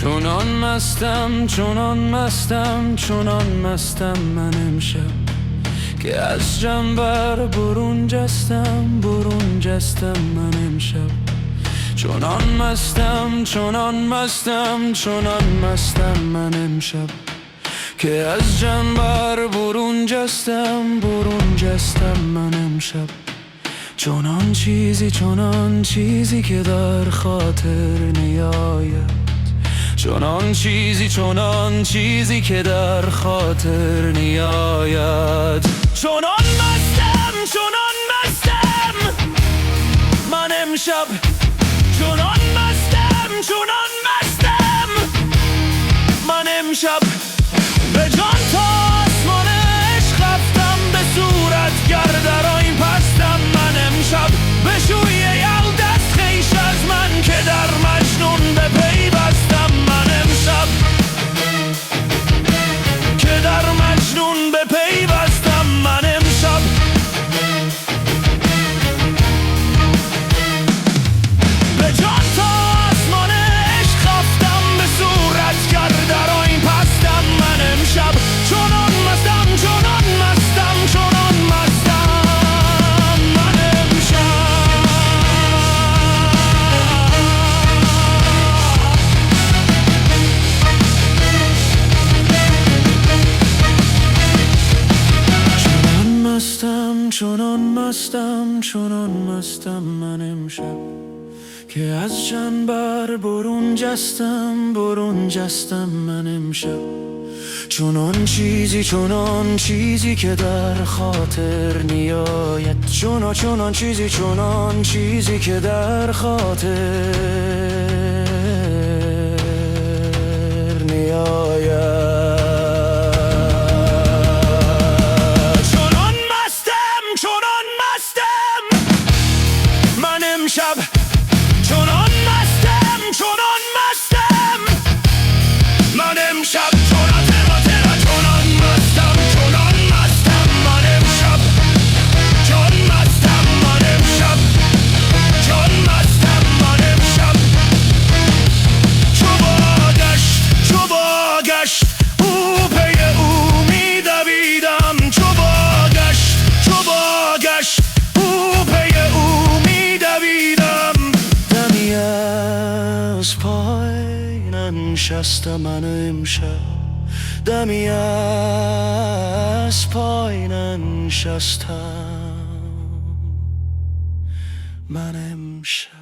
چونان مستم، چونان مستم، چونان مستم من امشب که از جنبر برون جستم، برون جستم من امشب. چونان مستم، چونان مستم، چونان مستم من امشب که از جنبر برون جستم، برون جستم من امشب. چونان چیزی که در خاطر نیاید، چونان چیزی که در خاطر نیاید. چونان مستم من امشب، چونان مستم من امشب. به جان تا آسمان عشق رفتم، به صورت گردر این پستم من امشب. به شوی یل دست خیش از من که در مجنون به پیوستم من امشب، که در مجنون به پیوستم من امشب. به جان تا آسمان عشق رفتم، به صورت گردر این پستم من امشب. چونان مستم، چونان مستم، چونان مستم من امشب. چونان مستم، چونان مستم من امشب که از جنبر برون جستم، برون جستم من امشب. چونان چیزی که در خاطر نیاید، چونان چیزی که در خاطر نیاید. چونان مستم، چونان مستم من امشب. چونان چونان مستم، چونان مستم من امشب. چون مستم من امشب، چون مستم من امشب. چو باگشت او پی او می دویدم. چو باگشت او پی او می دویدم. دمی از پای ننشستم من امشب، دمی از پای ننشستم من امشب.